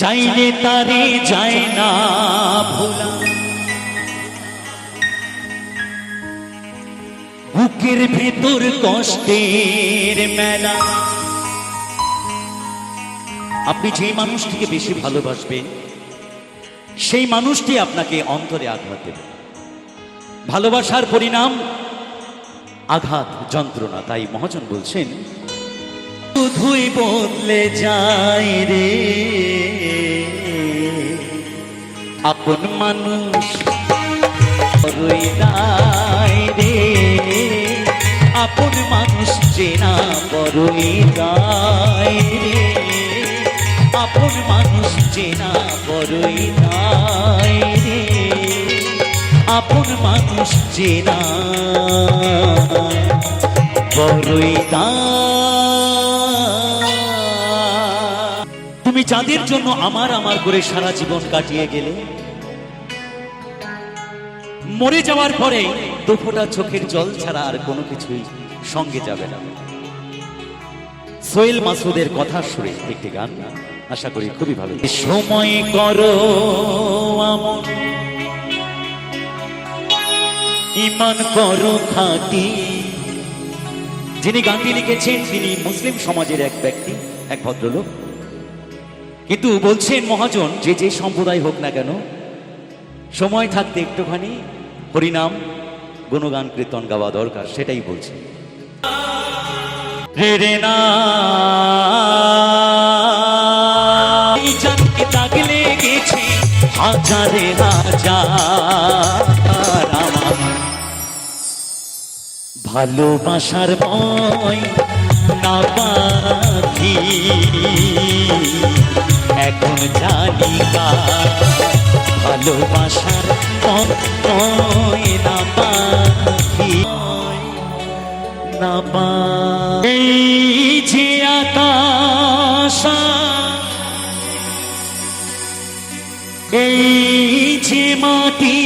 চাইলে তারে যায় না ভোলা, বুকের ভেতর কষ্টের মেলা। আপনি যে মানুষটিকে বেশি ভালোবাসবেন সেই মানুষটি আপনাকে অন্তরে আঘাত দেবে। ভালোবাসার পরিণাম আঘাত, যন্ত্রণা। তাই মহাজন বলছেন, শুধুই বদলে যায় রে আপন মানুষ, বড়ই দায় রে আপন মানুষ চেনা বড়ই দায় রে আপন মানুষ চেনা বড়ই দায় রে আপন মানুষ চেনা বড়ই দায়। তুমি যাদের জন্য আমার করে সারা জীবন কাটিয়ে গেলে, মরে যাওয়ার পরে দুফোঁটা চোখের জল ছাড়া আর কোনো কিছুই সঙ্গে যাবে না। সোহেল মাসুদের কথা সুরে একটি গান, আশা করি খুবই ভালো। সময় করো আমন, ঈমান করো খাঁটি। যিনি গানটি লিখেছেন তিনি মুসলিম সমাজের এক ব্যক্তি, এক ভদ্রলোক। কিন্তু বলছেন মহাজন, যে যে সম্প্রদায় হোক না কেন, সময় থাকতে একটুখানি হরিনাম গুণগান কীর্তন গাওয়া দরকার, সেটাই বলছে। রে না জানকে দাগ লেগেছে হাজারে হাজার, আমার ভালোবাসার ময় না পাখি এখন জানি ভালোবাসার ময় না পাখি না পা। এই যে আকাশ, এই যে মাটি,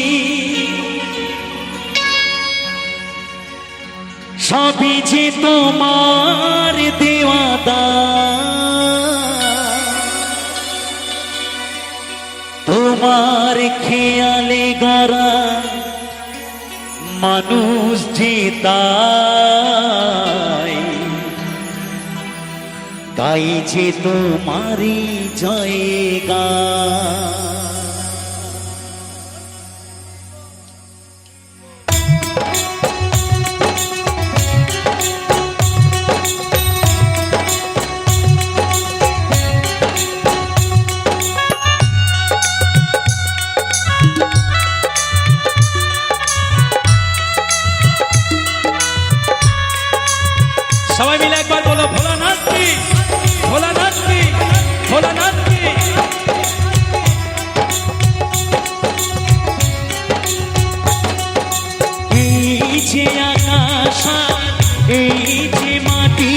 সবই যে তোমার দেওয়া দান, তোমার খেয়ালে গড়া মানুষ যে তাই যে তোমারই জয়গা। সবাই মিলে একবার বলো, ভোলানাথ কি, ভোলানাথ কি, ভোলানাথ কি। এই যে আকাশ, এই যে মাটি,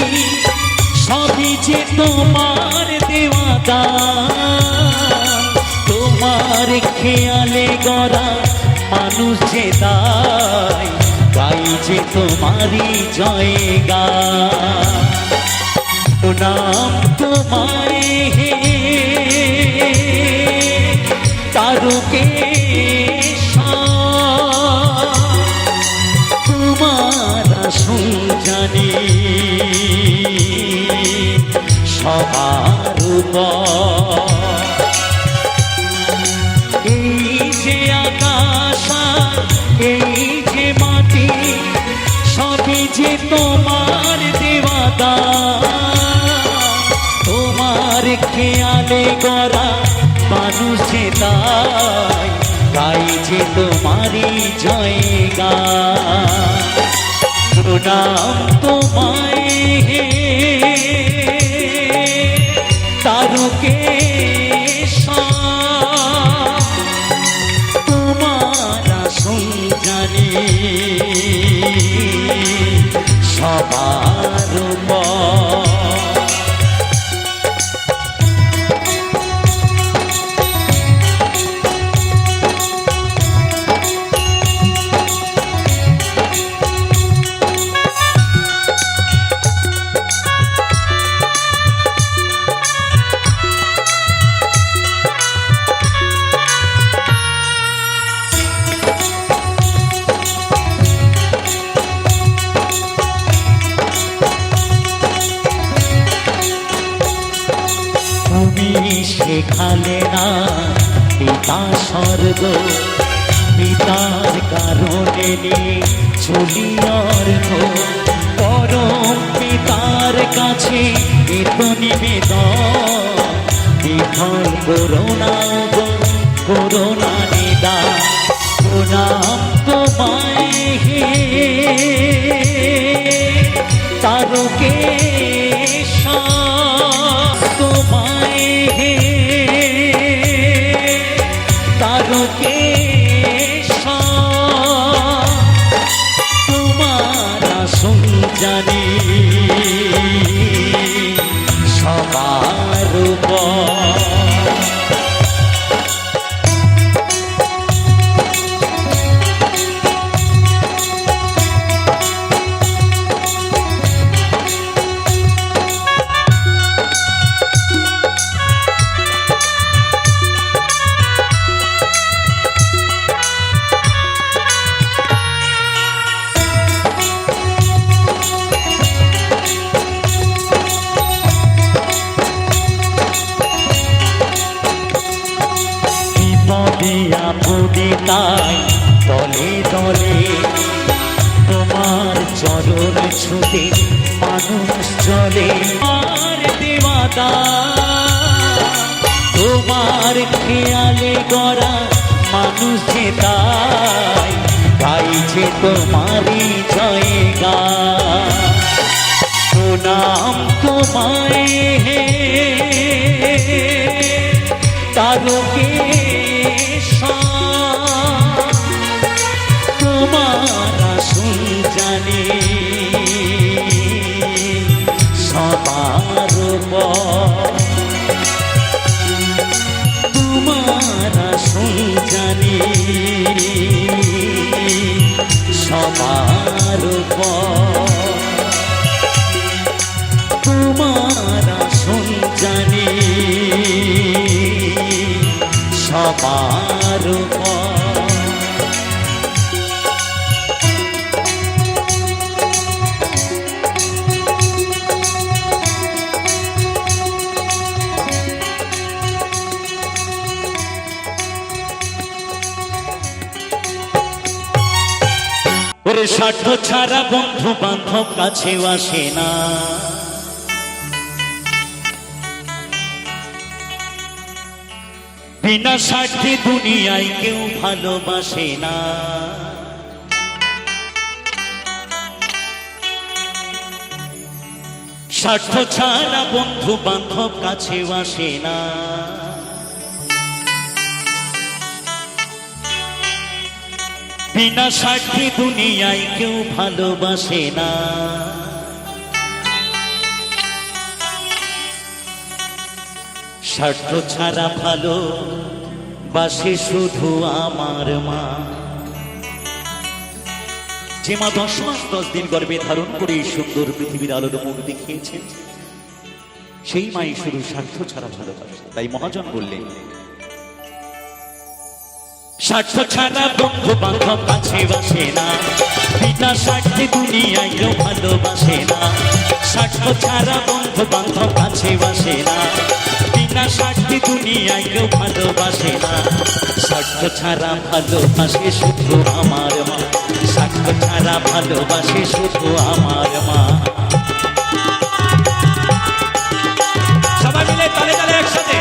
সবই যে তোমার দেওয়া দান, তোমার খেয়ালে গড়া মানুষ যে তাই যে তোমারই জয়গা। নাম তোমায় হে তারকেশ, তোমার আসল জানি সবার উপর। এই যে আকাশ, এই যে মাটি, সবই যে তোমার দেওয়া দান, তোমার খেয়ালে গড়া মানুষ যে তাই যে তোমারই জয়গা। প্রণাম তোমায় হে তারকেশ, তোমার আসল জানি সবার উপর। শেখালে না পিতা স্বর্গ, পিতার কারণে নিয়ে চলি অর্ঘ, পরম পিতার কাছে এত নিবেদন, বিফল করোনা গো করোনা নিদান, প্রণাম তোমায় হে তারকেশ, তোমায় হে তারকেশ, তোমার আসন জানি সবার উপর। আপনি তাই দলে দলে তোমার চরণ ছুটে মানুষ চলে, আর দেওয়াদা তোমার খেয়ালে গড়া মানুষ যে তাই গাইছে তোমারই জয়গা, প্রণাম তোমায় হে তারকেশ, তোমার আসন জানি সবার উপর, তোমার আসন জানি সবার উপর, তোমার আসন জানি সবার উপর। ওরে স্বার্থ ছাড়া বন্ধু বান্ধব কাছেও আসে না, বিনা স্বার্থে দুনিয়ায় কেউ ভালোবাসে না, স্বার্থ ছাড়া বন্ধু বান্ধব কাছেও আসে না, বিনা স্বার্থে দুনিয়ায় কেউ ভালোবাসে না, স্বার্থ ছাড়া ভালো বাসে শুধু আমার মা, যে মা 10 মাস 10 দিন গর্ভে ধারণ করে সুন্দর পৃথিবীর আলোর মুখ দেখিয়েছেন, সেই মাই শুধু স্বার্থ ছাড়া ভালোবাসে। তাই মহাজন বললেন, স্বার্থ ছাড়া বন্ধু বান্ধব কাছে বাসে না, বিনা স্বার্থে দুনিয়ায় কেউ ভালোবাসে না, স্বার্থ ছাড়া বন্ধু বান্ধব কাছে বাসে না, বিনা স্বার্থে দুনিয়ায় কেউ ভালোবাসে না, স্বার্থ ছাড়া ভালোবাসে শুধু আমার মা, স্বার্থ ছাড়া ভালোবাসে শুধু আমার মা। সবাই মিলে তালে তালে একসাথে।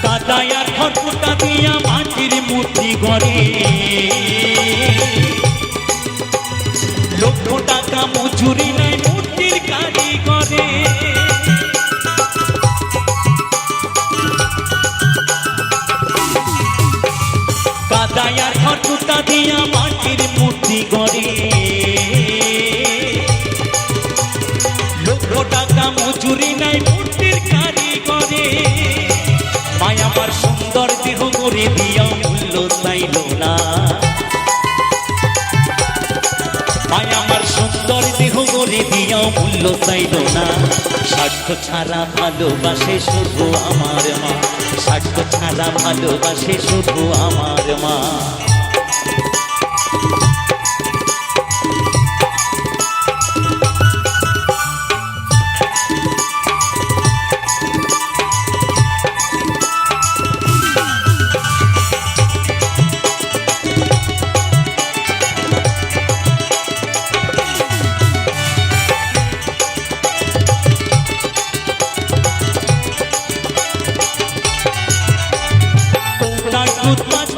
কাদায়ার খটকা দিয়া মাটির মূর্তি গড়ে, লক্ষ টাকা মজুরি নাই মূর্তির কারিগরে, কাদায়ার খটকা দিয়া মাটির মূর্তি গড়ে, লক্ষ টাকা মজুরি নাই মূর্তির কারিগরে, মায়া আমার সুন্দর দেহ করে দিয়া মূল্য চাইল না, মায়া আমার সুন্দর দেহ গড়ে দিয়াও মূল্য চাইল না। স্বার্থ ছাড়া ভালোবাসে শুধু আমার মা, স্বার্থ ছাড়া ভালোবাসে শুধু আমার মা।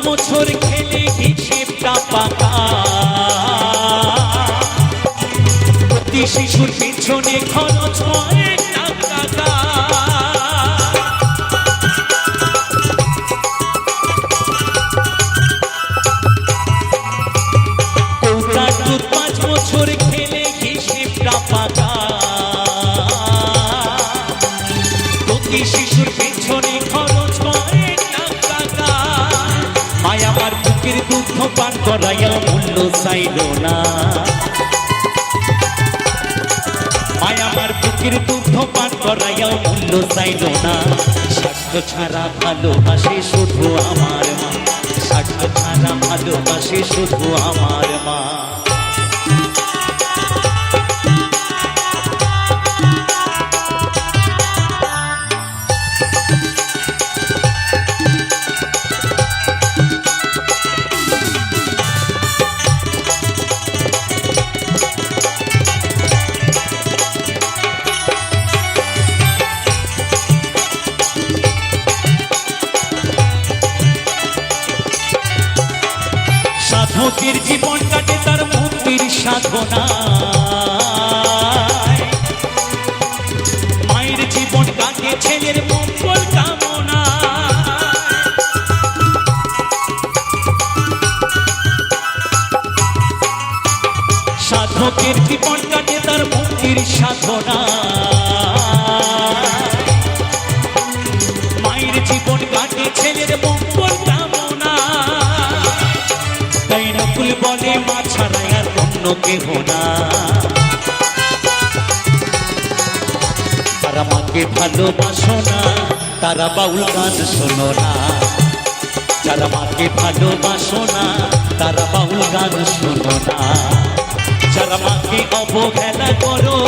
বছর খেলে হিসেবটা পাকা, প্রতি শিশুর পিছনে খরচ হয় টাকা। কৌটার দুধ 5 বছর খেলে হিসেবটা পাকা, প্রতি শিশুর পিছনে খরচ হয় টাকা। মায়া আমার বুকের দুগ্ধ পান করাইয়া মূল্য চাইল না, মায়া আমার বুকের দুগ্ধ পান করাইয়া মূল্য চাইল না। স্বার্থ ছাড়া ভালোবাসে শুধু আমার মা, স্বার্থ ছাড়া ভালোবাসে শুধু আমার মা। সাধকের জীবন কাটে তার মুক্তির সাধনায়, মায়ের জীবন কাটে ছেলের মঙ্গল কামনা। সাধকের জীবন কাটে তার মুক্তির সাধনায়, মায়ের জীবন কাটে ছেলের মঙ্গল কামনা। তাই নকুল বলে মা ছাড়া আর অন্য কেহ না, তারা মাকে ভালোবাসো না, তারা বাউল গান শোনো না। যারা মাকে ভালোবাসো না তারা বাউল গান শোনো না। যারা মাকে অবহেলা করো,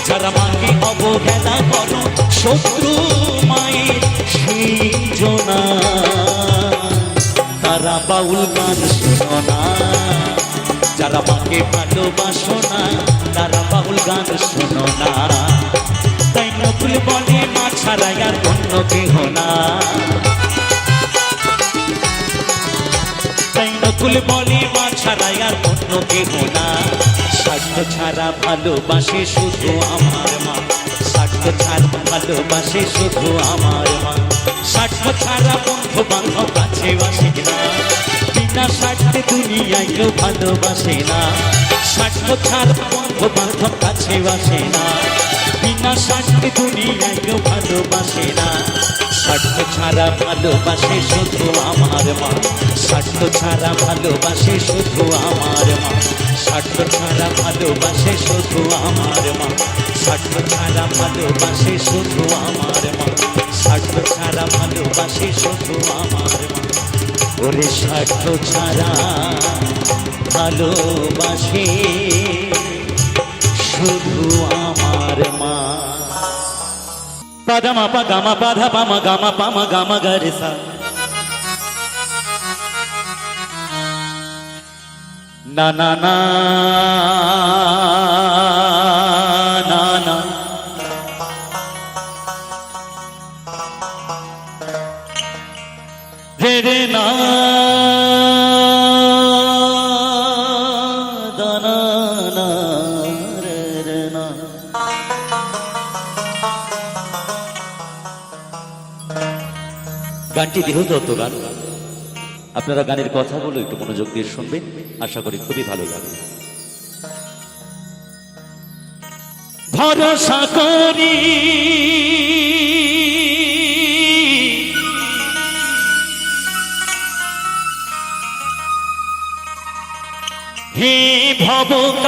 যারা মাকে অবহেলা করো, শত্রু মায়ের সৃজনা, তারা বাউল গান শোনো না। যারা মাকে ভালোবাসো না তারা বাউল গান শোনো না। তাই নকুল বলে মা ছাড়া আর অন্য কেহ না, তাই নকুল বলে মা ছাড়া আর অন্য কেহ না। স্বার্থ ছাড়া ভালোবাসে শুধু আমার মা, স্বার্থ ছাড়া ভালোবাসে শুধু আমার মা। স্বার্থ ছাড়া বন্ধু বান্ধব কাছে বাসে না, বিনা স্বার্থে দুনিয়ায় কেউ ভালোবাসে না। স্বার্থ ছাড়া বন্ধু বান্ধব কাছে বাসে না, বিনা স্বার্থে দুনিয়ায় কেউ ভালোবাসে না। স্বার্থ ছাড়া ভালোবাসে শুধু আমার মা, স্বার্থ ছাড়া ভালোবাসে শুধু আমার মা। স্বার্থ ছাড়া ভালোবাসে শুধু আমার মা, স্বার্থ ছাড়া ভালোবাসে শুধু আমার মা। স্বার্থ ছাড়া ভালোবাসে শুধু আমার মা। ওরে স্বার্থ ছাড়া ভালোবাসে শুধু আমার মা। পাদামা পা গামা পাধা পামা গামা পামা গামা গারে সা, না না না না না, রে রে না দানা না রে রে না। গানটি দেহতত্ত্ব গান, আপনারা গানের কথাগুলো একটু মনোযোগ দিয়ে শুনবেন, আশা করি খুবই ভালো লাগবে। ভরসা করি হে ভবকান্ডারী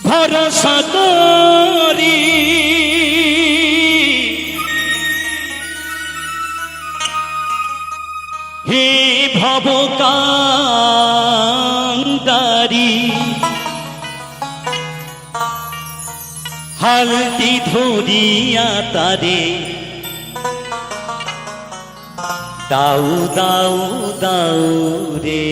ভরসা করি হে ভবকান্ডারী হালতি ধরিয়া তারে দাউ দাউ দাউ রে।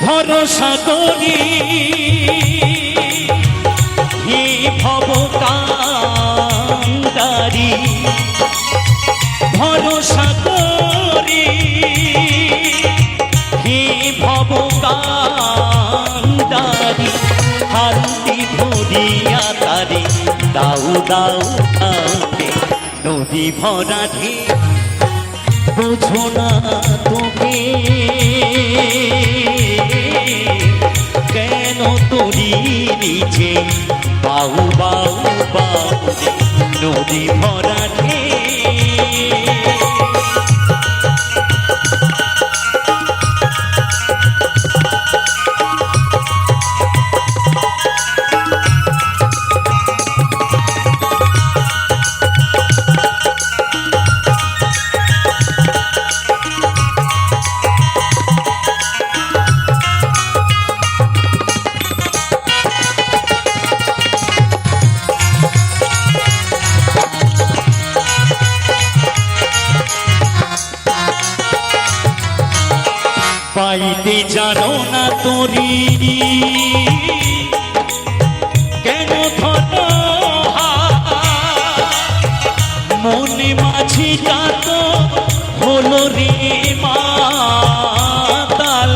ভরসা করি হে ভবকান্ডারী ভরসা করি হে ভবকান্ডারী হালতি ধরিয়া তারে দাউ দাউ তাতে নদী ভরা ঢে বোঝো না তোকে কেন তোরি নিচে বাউ বাউ বাউ নদী ভরা ঢে। পাইতে জানো না তোরি কেন ধরো মনে মাঝি কাত হলো রে মাতাল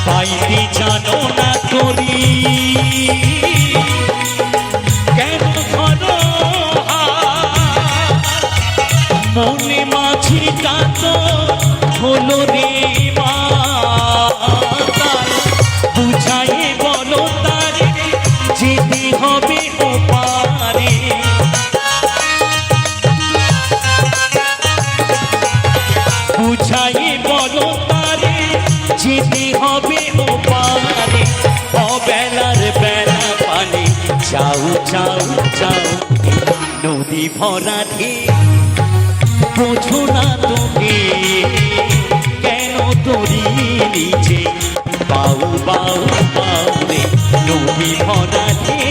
পাইতে জানো না তোরি কেন ধরো মনে মাঝি কাত হলো রে মাতাল বুঝাই বলো তারে যেতে হবে ওপারে বুঝাই বলো তারে যেতে হবে ওপারে অবেলার বেলা পানি চাউ চাউ চাউ নদী ভরা ঢে বোঝো না তোকে কেন তোরি নিচে বাউ বাউ বাউ রে নদী ভরা ঢে।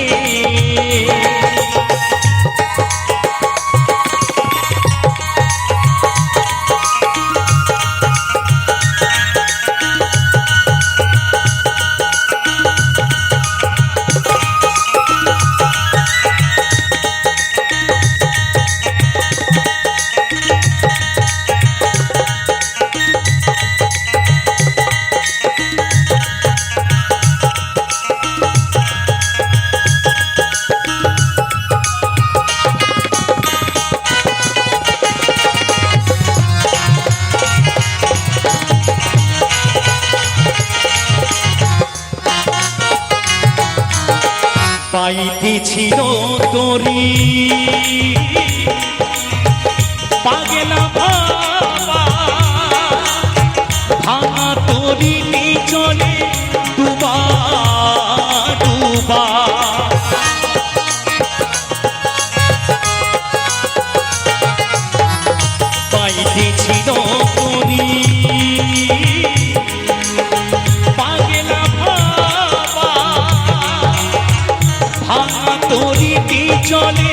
পাইতেছিল তোরি পাগলা বাবা ভাঙা তোরি চলে ডুবা ডুবা পাইতেছিল তোরি পাগলা ভাঙা তোরিটি চলে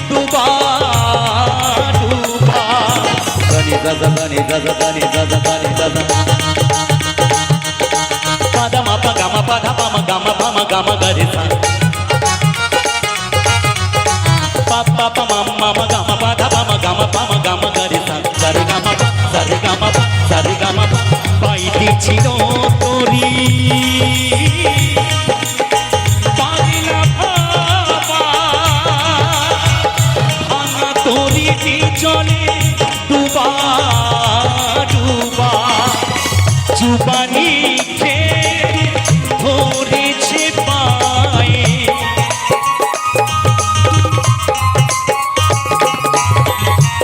ডুবা ডুবা গানি দাদা গানি দাদা গানি দাদা গানি দাদা পাদা মাপা গামা পাধা পামা গামা পামা গামা গারে সা ছিল তোরি পাগলা ভাবা ভাঙা তোরি চলে ডুবা ডুবা চুবানি খেয়ে ধরেছে পায়ে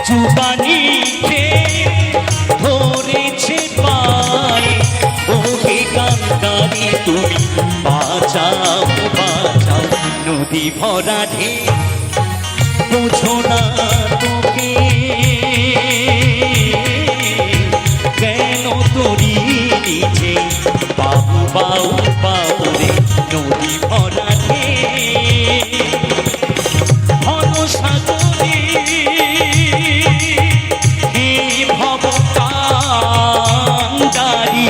চুবানি খেয়ে ধরেছে পায়ে ওকে কান্দারি তুমি বাঁচাও বাঁচাও নদী ভরা ঢেউ বুঝো না তোকে কেন তোরি নিচে বাবু বাউ বাউ রে নদী ভরা ঘন সাগরে হে ভবতান্ডারি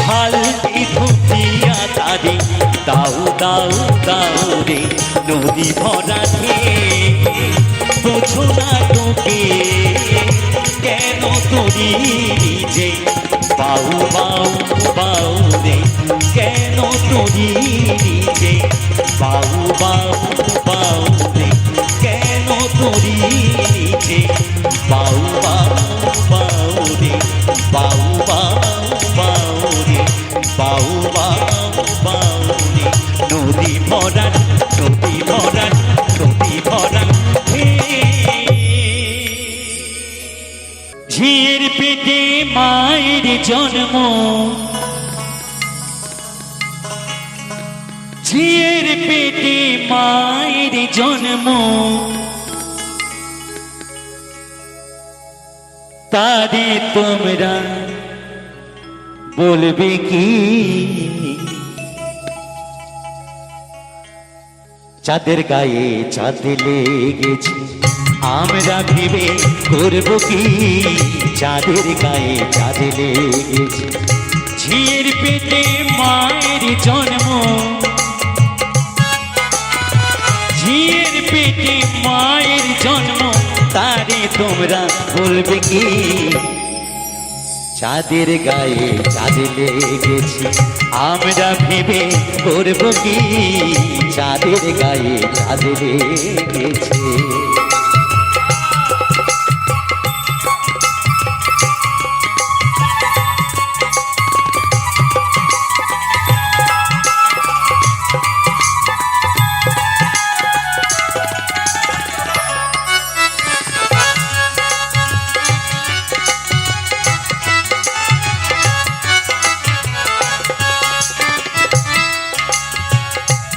হালদি ধুতিয়া তারে দাও দাও দাও রে নদী ভরা বোঝো না তোকে কেন তোরি নিজে বাউ বাউ বাউ রে কেন তোরি নিজে বাউ বাউ বাউ রে কেন তোরি নিজে বাউ বাউ বাউ রে বাউ বাউ বাউ রে বাউ বাউ বাউ রে নদী ভরা নদী ভরা নদী ভরা ঝিয়ের পেটে মায়ের জন্ম ঝিয়ের পেটে মায়ের জন্ম তারে তোমরা বলবে কি চাঁদের গায়ে চাঁদ লেগেছে আমরা ভেবে করবো কি চাঁদের গায়ে চাঁদ লেগেছে ঝিয়ের পেটে মায়ের জন্ম ঝিয়ের পেটে মায়ের জন্ম তারে তোমরা বলবে কি চাঁদের গায়ে চাঁদ লেগেছে আমরা ভেবে করবো কি চাঁদের গায়ে চাঁদ লেগেছে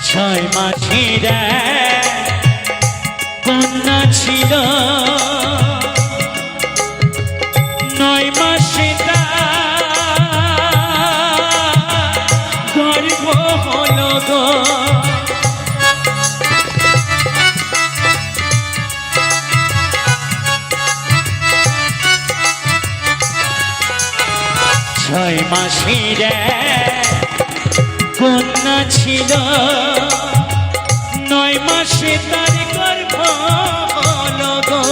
ছয় মাসের কন্যা ছিল নয় মাসে গর্ভ হলো গো ছয় মাসের কন্যা ছিল নয় মাসে তার গর্ভ হলো গো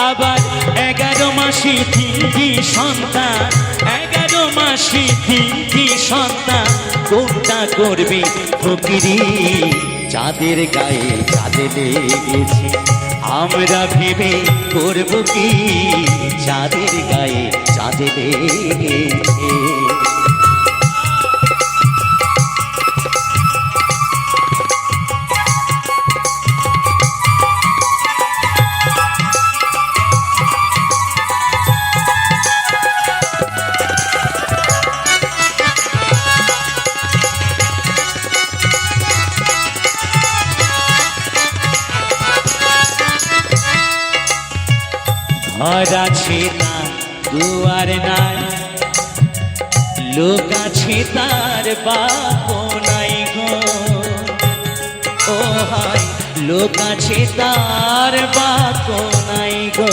আবার 11 মাসে তিনটি সন্তান 11 মাসে তিনটি সন্তান কোনটা করবে ফকিরি চাঁদের গায়ে চাঁদ লেগেছে আমরা ভেবে করবো কি চাঁদের গায়ে চাঁদ লেগেছে ঘর আছে না দুয়ার নাই লোক আছে তার বাপ নাই গো ও হায় লোক আছে তার বাপ নাই গো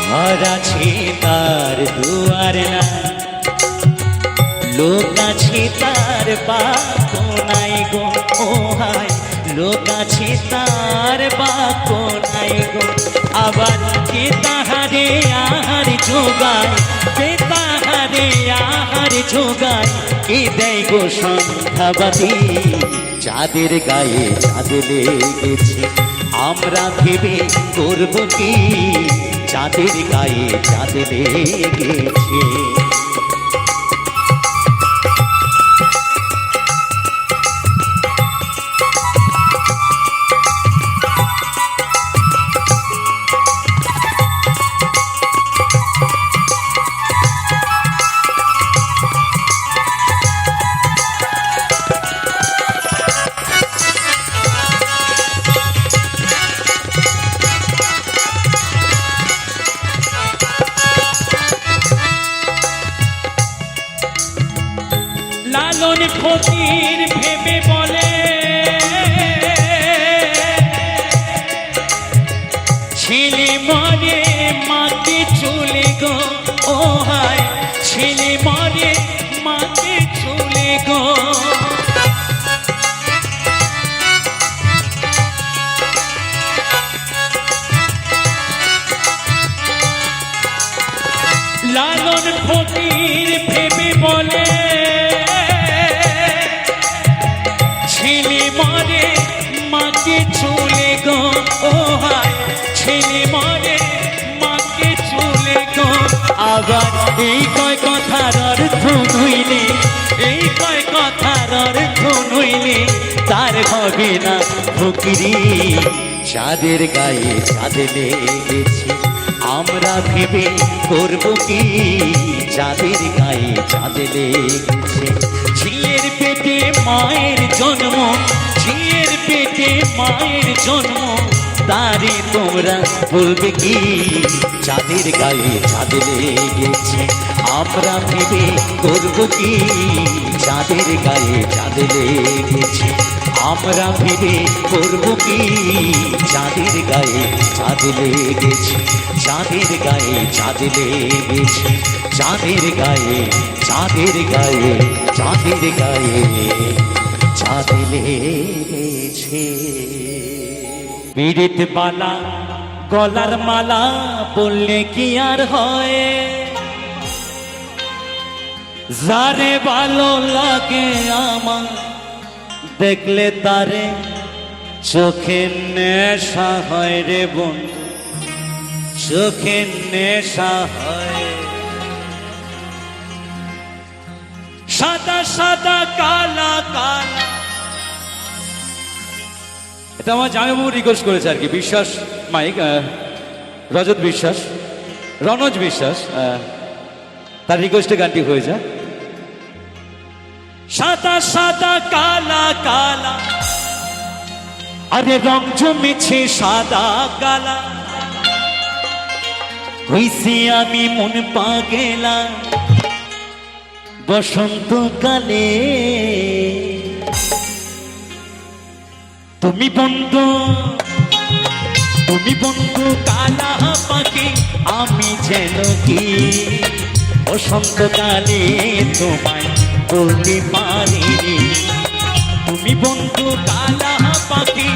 ঘর আছে তার দুয়ার নাই লোক আছে তার বাক্য নাই গো, ও হায় লোক আছে তার বাক্য নাই গো। আবার কে তাহারে আহার যোগায়, কে তাহারে আহার যোগায়, কে দেয় গো সন্ধ্যাবাতি। চাঁদের গায়ে চাঁদ লেগেছে, আমরা ভেবে করব কি, চাঁদের গায়ে চাঁদ লেগেছে। লালন ফকির ভেবে বলে, ছেলে মরে মাকে চলে গো, ও হায় ছেলে মরে মাকে চলে গো। লালন ফকির ভেবে বলে, ছেলে মরে মাকে চলে গো, ও হায় ছেলে মরে মাকে চলে গো। আবার এই কয় কথার অর্থ নইলে, এই কয় কথার অর্থ নইলে তার হবে না ফকিরি। চাঁদের গায়ে চাঁদ লেগেছে, আমরা ভেবে করব কি, চাঁদের গায়ে চাঁদ লেগেছে। ঝিয়ের পেটে মায়ের জন্ম, ঝিয়ের পেটে মায়ের জন্ম, তারে তোমরা বলবে কি, চাঁদের গায়ে চাঁদ লেগেছে, আমরা ভেবে করব কি, চাঁদের গায়ে চাঁদ লেগেছে, আমরা ভেবে করব কি, চাঁদের গায়ে চাঁদ লেগেছে, চাঁদের গায়ে চাঁদ লেগেছে, চাঁদের গায়ে চাঁদের গায়ে চাঁদের গায়ে চাঁদ লেগেছে। পীড়িত বালা গলার মালা বললে কি আর হয়, যারে ভালো লাগে আমার দেখলে তারে চোখের নেশা হয় রে বোন, চোখের নেশা হয়। সাদা সাদা কালা কালা, এটা আমার জামাইবাবু রিকোয়েস্ট করেছে আর কি, বিশ্বাস মাইক, রজত বিশ্বাস, রনজ বিশ্বাস, তার রিকোয়েস্টে গানটি হয়ে যায়। সাদা সাদা কালা কালা, আরে রং জমেছে সাদা কালা, হইছি আমি মন পাগেলা বসন্তকালে, তুমি বন্ধু, তুমি বন্ধু কালা পাখি, আমি যেন কি বসন্তকালে তোমায় বলতে পারিনি। তুমি বন্ধু কালা পাখি,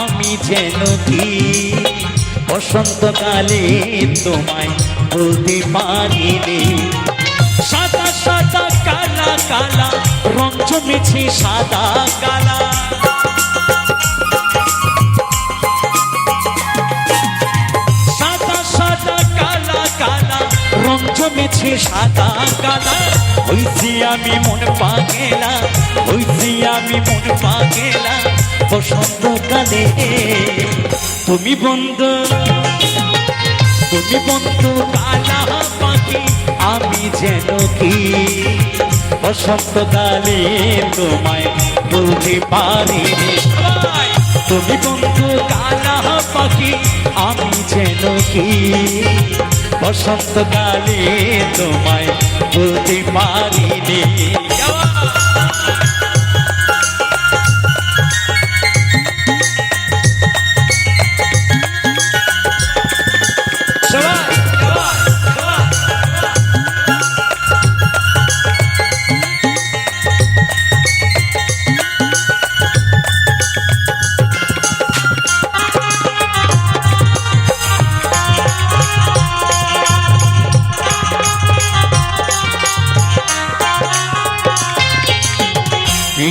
আমি যেন কি বসন্তকালে তোমায় বলতে পারিনি। সাদা সাদা কালা কালা, রং জমেছে সাদা কালা, সাদা সাদা কালা কালা, রং জমেছে সাদা কালা। হইছি আমি মন পাগেলা, হইছি আমি মন পাগেলা বসন্তকালে। তুমি বন্ধু, তুমি বন্ধু কালা পাখি, আমি যেন কি বসন্তকালে তোমায় বলতে পারিনি। তুমি বন্ধু কালা পাখি, আমি যেন কি বসন্তকালে তোমায় বলতে পারিনি।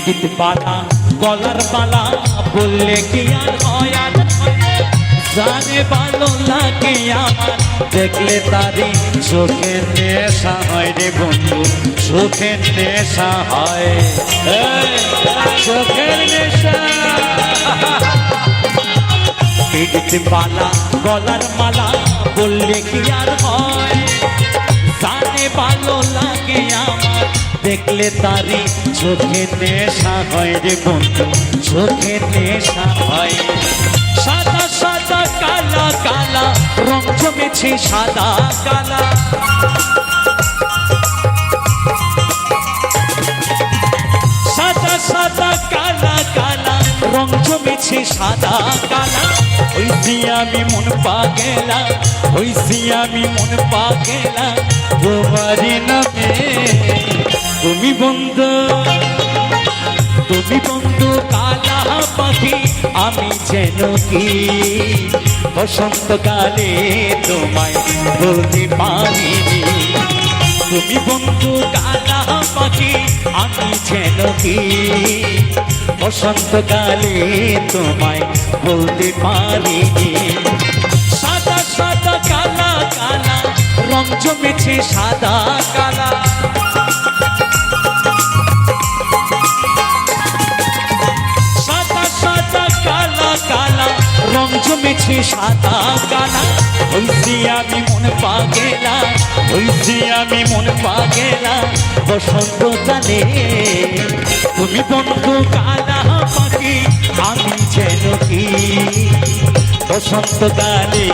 পিঠিতে পালা গলার পালা বললে কি আর হয় আর জানে ভালো লাগে আমার দেখলে তারি চোখের নেশা হয় রে বন্ধু চোখের নেশা হয় চোখের নেশা পিঠিতে পালা গলার মালা বললে কি আর হয় জানে ভালো লাগে আমার দেখলে তারি চোখের নেশা হয় রে বন্ধু চোখের নেশা হয় সাদা সাদা কালা কালা রং জমেছে সাদা কালা সাদা সাদা কালা কালা রং জমেছে সাদা কালা হইছি আমি মন পাগেলা হইছি আমি মন পাগেলা তোমারই নামে তুমি বন্ধু কালা পাখি আমি যেন কি বসন্তকালে তোমায় বলতে পারিনি তুমি বন্ধু কালা পাখি আমি যেন কি বসন্তকালে তোমায় বলতে পারিনি সাদা সাদা কালা কালা রং জমেছে সাদা কালা সাদা সাদা কালা কালা রং জমেছে সাদা কালা হইছি আমি মন পাগেলা হইছি আমি মন পাগেলা বসন্তকালে তুমি বন্ধু কালা পাখি আমি যেন কি বসন্তকালে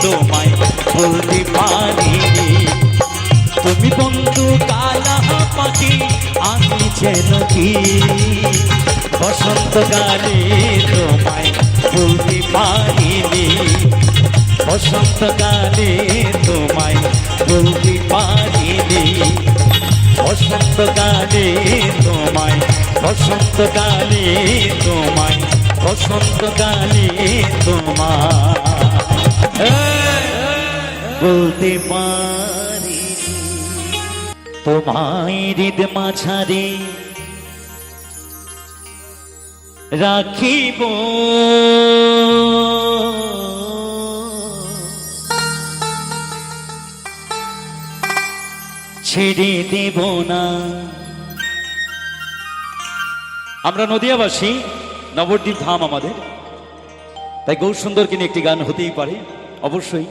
তোমায় বলতে পারিনি তুমি বন্ধু কালা পাখি আমি যেন কি বসন্তকালে তোমায় বলতে পারিনি বসন্তকালে তোমায় বলতে পারিনি বসন্তকালে তোমায় বসন্তকালে তোমায় বসন্তকালে তোমায় বলতে পারি তোমায় হৃদ মাঝারে রাখিব ছেড়ে দেব না আমরা নদিয়াবাসী নবদ্বীপ ধাম আমাদের তাই গৌর সুন্দরকে নিয়ে একটি গান হতেই পারে অবশ্যই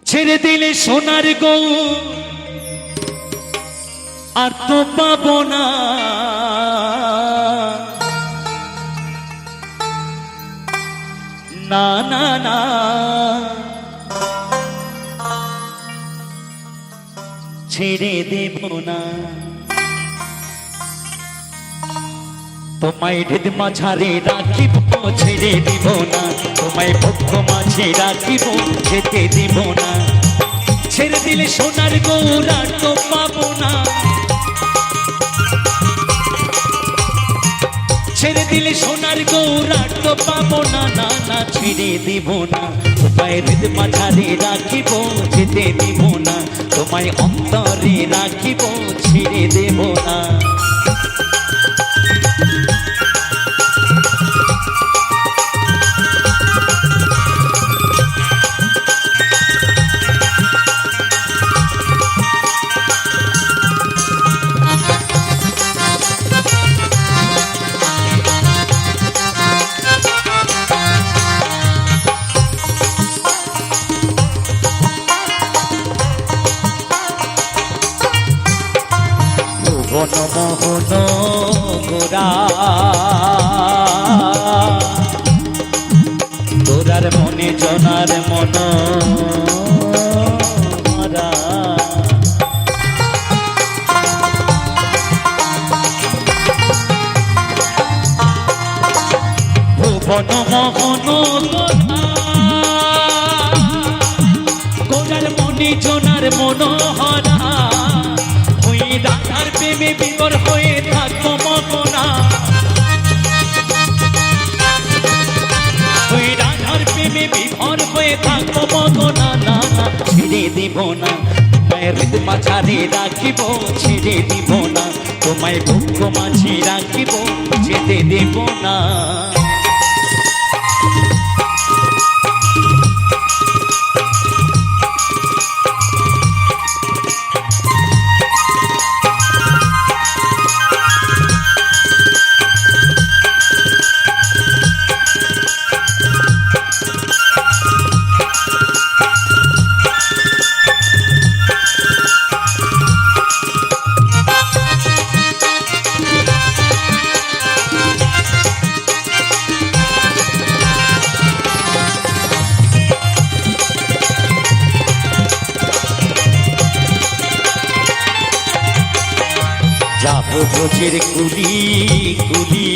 ছেড়ে দিলে সোনার গৌ আর তো পাবো না না না না ছেড়ে দেব না তোমায় হৃদ মাঝারে রাখিব ছেড়ে দিব না তোমায় ভক্ত মাঝে রাখিব যেতে দিব না ছেড়ে দিলে সোনার গৌরা তো পাবো না ছেড়ে দিলে সোনার গৌরা তো পাবো না না না ছেড়ে দিব না তোমায় হৃদ মাঝারে রাখিব যেতে দিব না তোমায় অন্তরে রাখিব ছেড়ে দেব না মোহন গোরা তোরার মনে জনার মন মরা ভুবন মোহন গোরার মনে জনার মনোহরা রাধার প্রেমে বিবর হয়ে থাকবো মগনা ওই রাধার প্রেমে বিভোর হয়ে থাকবো মগনা না না ছেড়ে দেব না তোমায় হৃদ মাঝারে রাখিব ছেড়ে দিব না, তোমায় বুক মাঝে রাখিব যেতে দেব না। যাবো ব্রজের কুলি কুলি,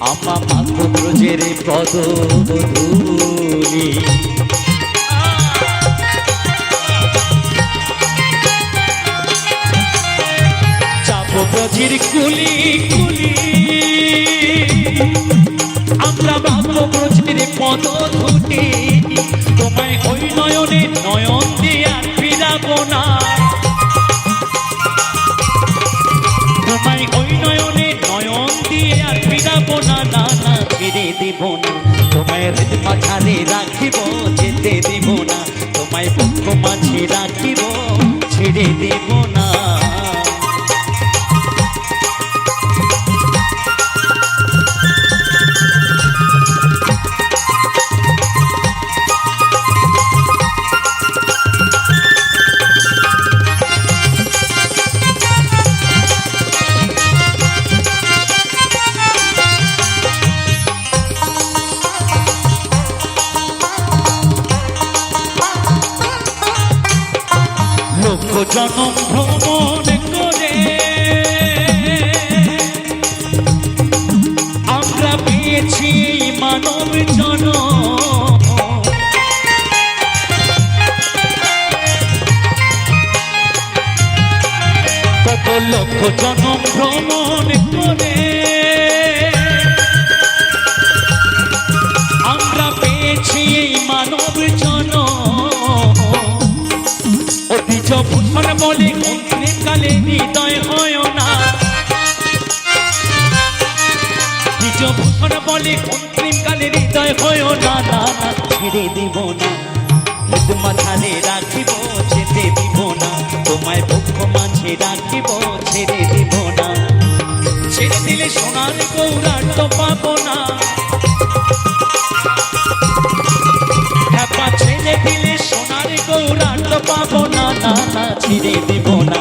আমা মাগো ব্রজের পদধূলি। যাবো ব্রজের কুলি কুলি, আমরা মাগো ব্রজের পদধূলি। তোমায় ওই নয়নে নয়ন দিয়ে আর ফিরাবো না, তোমায় ওই নয়নে নয়ন দিয়ে আর ফিরাবো না, না না ফিরে দেব না। তোমায় হৃদ মাঝারে রাখিব যেতে দেব না, তোমায় বুক মাঝে রাখিব ছেড়ে দেব না। জনম ভ্রমণ করে আমরা পেয়েছি মানব জনম, কত লক্ষ জনম ভ্রমণ করে আমরা পেয়েছি মানব জনম। অতীজ ভূষণ বলে অন্তিম কালে হৃদয় হয় না, অতীজ ভূষণ বলে অন্তিম কালে হৃদয় হয় না, না না ছেড়ে দিব না। হৃদ মাঝারে রাখিব যেতে দিব না, তোমায় বুক মাঝে রাখিব ছেড়ে দিব না। ছেড়ে দিলে সোনার গৌরাট পাবো না, ছেড়ে দিলে সোনার গৌরাট পাবো না, না না ছেড়ে দিব না।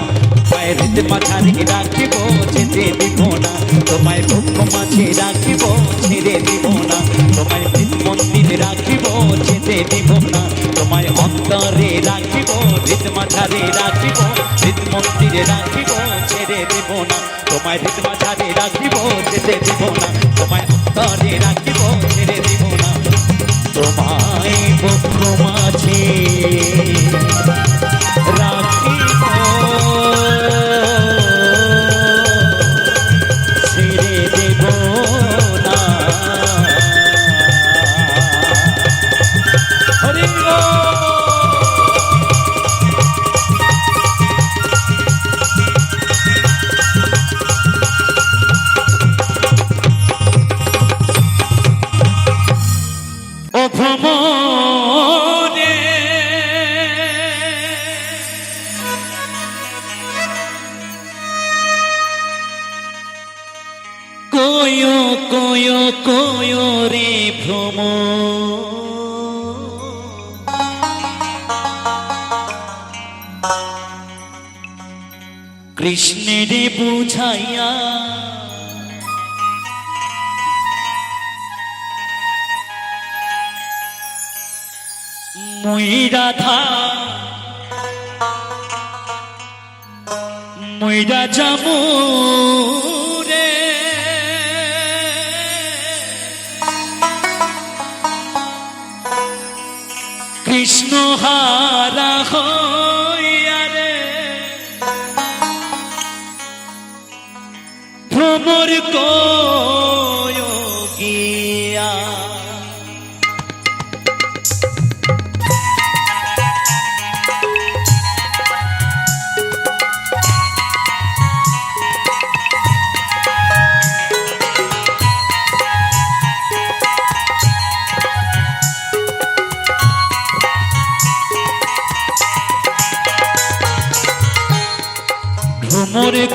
তোমায় হৃদ মাঝারে রাখিব যেতে দিব না, তোমায় বুক মাঝে রাখিব ছেড়ে দিব না। তোমায় হৃদ মন্দিরে রাখিব যেতে দিব না, তোমায় অন্তরে রাখিব হৃদ মাঝারে রাখিব, হৃদ মন্দিরে রাখিব ছেড়ে দিব না। তোমায় হৃদ মাঝারে রাখিব যেতে দিব না, তোমায় অন্তরে রাখিব ছেড়ে দিব না। তোমায় বুক মাঝে রাখিব ছেড়ে দেব না। হরি ও ভ্রমণে কোয়ো কোয়ো কোয়ো রে ভ্রমণ, কৃষ্ণের বুঝাইয়া মুই রাধা মুইরা যামু রে, কৃষ্ণ হারা হইয়া রে ভ্রমর কয় গিয়া।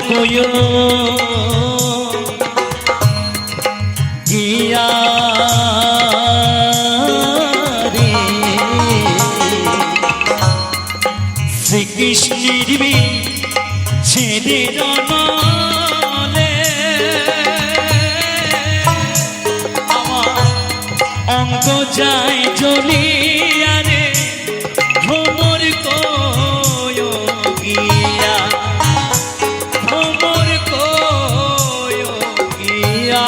कोयो किया रे श्री कृष्णेर बी ছেড়ে রণলে আমার অঙ্গ যায় জ্বলিয়া রে ভ্রমর কয় গিয়া ভ্রমর কয় গিয়া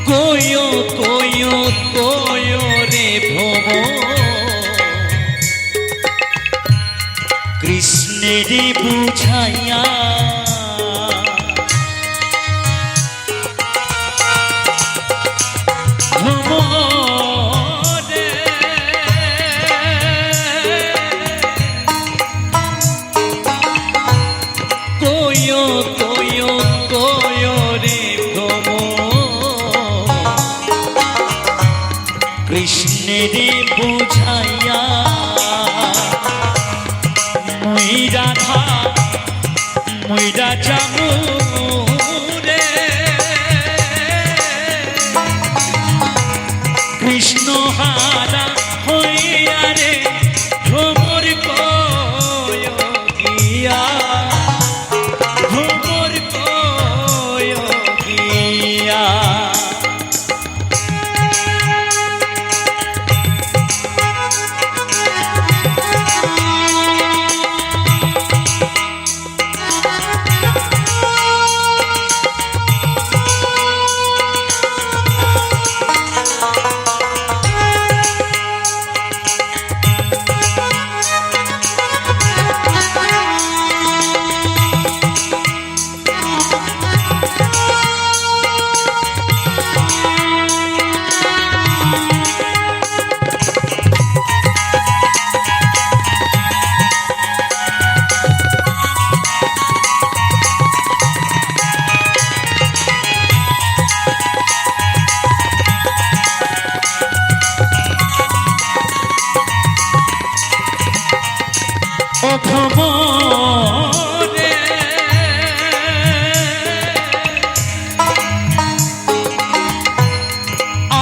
কোয়ো কোয়ো কোয়ো রে ভ্রমর কৃষ্ণের বুঝাইয়া ভ্রমরে কোয়ো কোয়ো কোয়ো রে কৃষ্ণের বুঝাইয়া মুই রাধা মুই রাজা রে কৃষ্ণ হারা হইয়া রে ভ্রমর কয় গিয়া ভ্রমর কয় গিয়া ভ্রমরে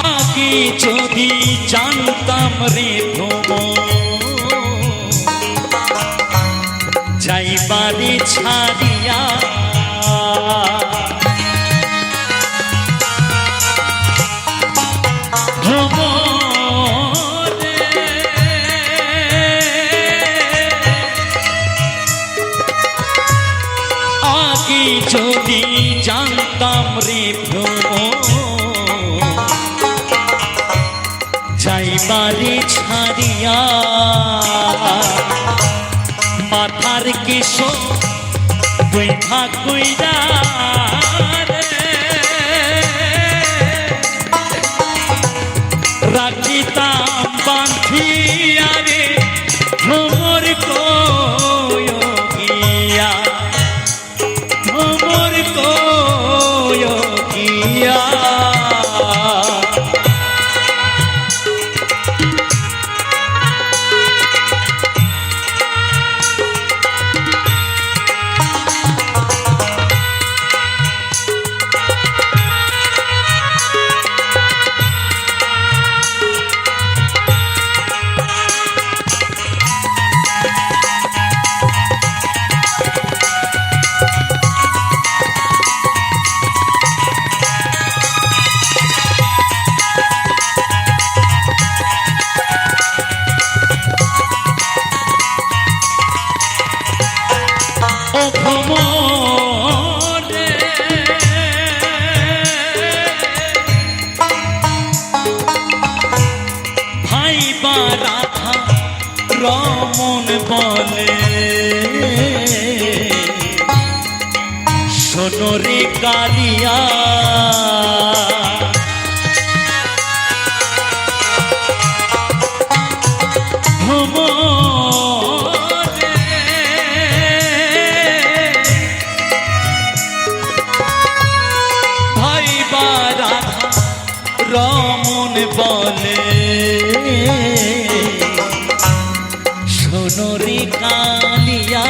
আগে যদি জানতাম রে ভ্রমর যাইবারে ছাড়িয়া যদি জানতাম রে ভ্রমর যাইবারে ছাড়িয়া মাথার কেশ বৈঠা কইরা রাখিতাম বাঁধিয়া রে ভ্রমর কয় গিয়া ভ্রমর কয় গিয়া কালিয়া রমন বলে সোনরে কালিয়া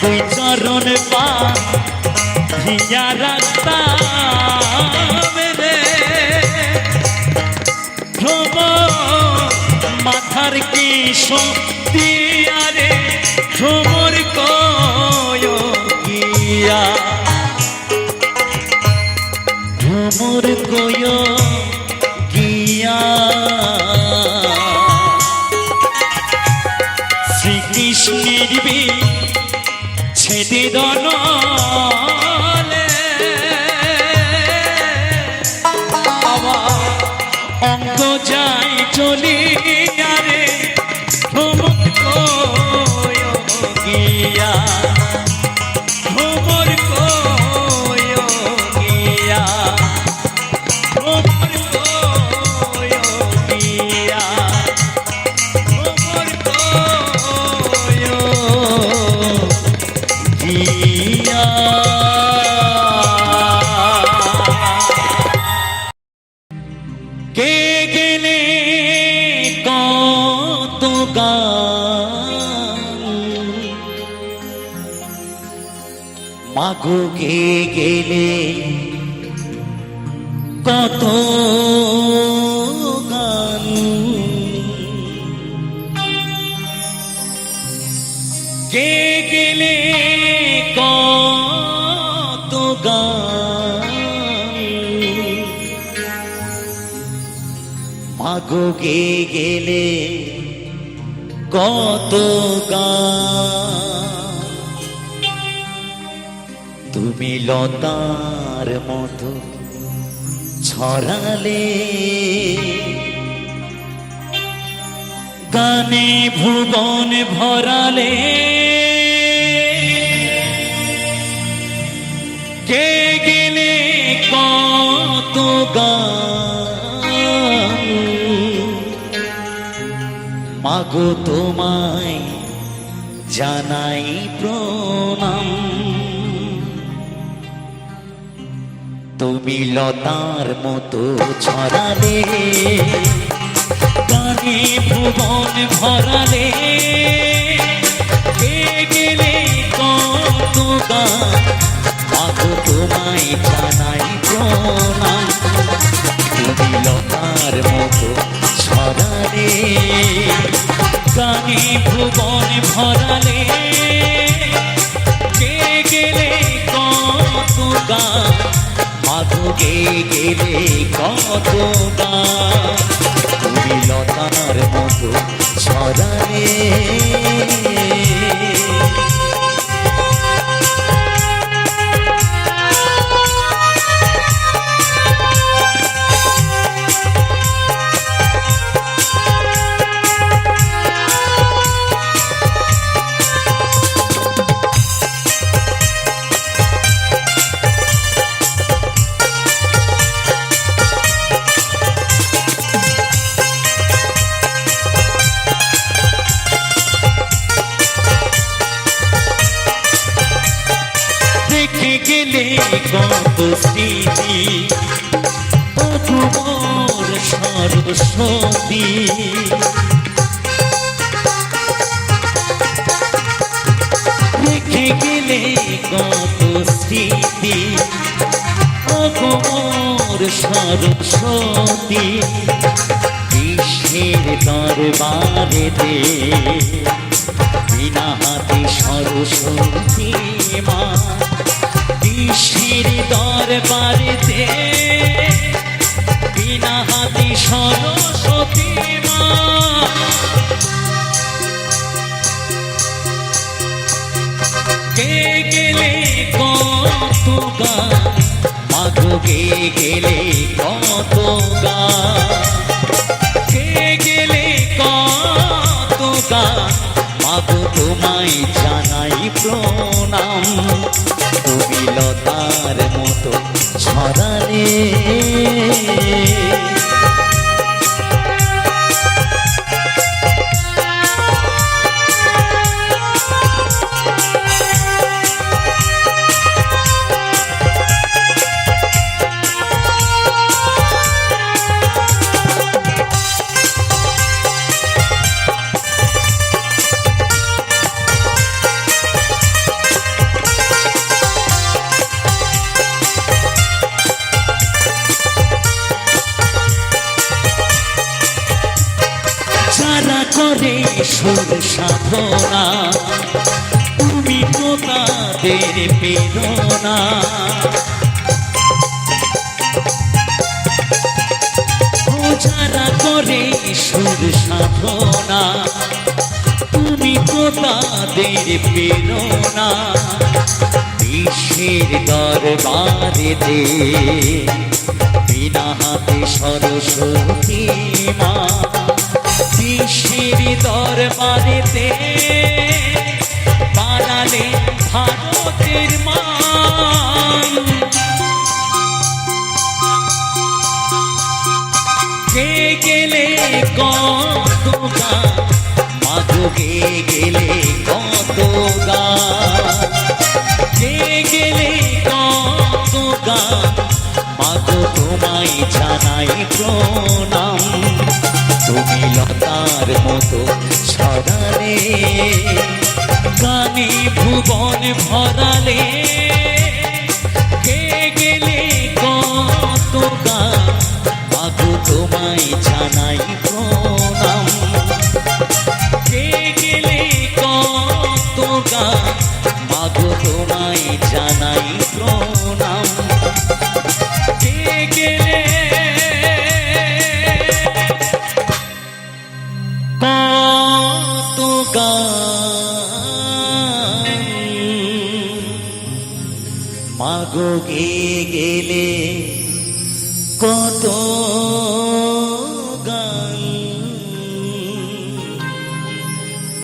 দুই চরণ পা ভিয়া রাস্তা মেরে মাথার কি দিয়ারে ভ্রমর কয় গিয়া ভ্রমর কয় গিয়া শ্রীকৃষ্ণের বি ছেদে দন অঙ্গ যাই চলিয়া রে ভ্রমর কয় গিয়া ভ্রমর কয় গিয়া ভ্রমর কয় গিয়া ভ্রমর কয় গিয়া কে গেলে কত গান মাগো গে গেলে কত গান কে গেলে কত গান মাগো গে গেলে কত গান তুমি লতার মতো ছড়ালে গানে ভুবন ভরালে কে গেলে কত গান মাগো তোমায় জানাই প্রণাম তুমি লতার মতো ছড়ালে গানে ভুবন ভরালে কে গেলে কত গান মাগো তোমায় জানাই প্রণাম তুমি লতার মতো ছড়ালে গানে ভুবন ভরালে কে গেলে কত গান মাগো গে গেলে কত গান তুমি লতার মতো ছড়ালে গেলে কত স্মৃতি ও তোমার সরস্বতী রেখে গেলে কত স্মৃতি ও তোমার সরস্বতী বিশ্বের দরবারেতে বিনা হাতে সরস্বতী মা বিশ্বের দরবারেতে বিনা হাতে সরস্বতী মা কে গেলে কত গান মাগো গে গেলে কত গান কে গেলে কত গান মাগো তোমায় জানাই প্রণাম তুমি লতার মতো ছড়ালে যারা করে সুর সাধনা তুমি তো তাদের প্রেরণা ও যারা করে সুর সাধনা তুমি তো তাদের প্রেরণা বিশ্বের দরবারেতে বিনা হাতে সরস্বতী মা বিশ্বের দরবারেতে বানালে ভারতের মান গে গেলে কত গান মাগো গে গেলে কত গান গে গেলে কত গান মাগো তোমায় জানাই প্রণাম তুমি লতার মতো ছড়ালে গানে ভুবন ভরালে গে গেলে কত গান মাগো তোমায় জানাই প্রণাম গে গেলে কত গান মাগো তোমায় জানাই প্রণাম গে গেলে কত গান মাগো গে গেলে কত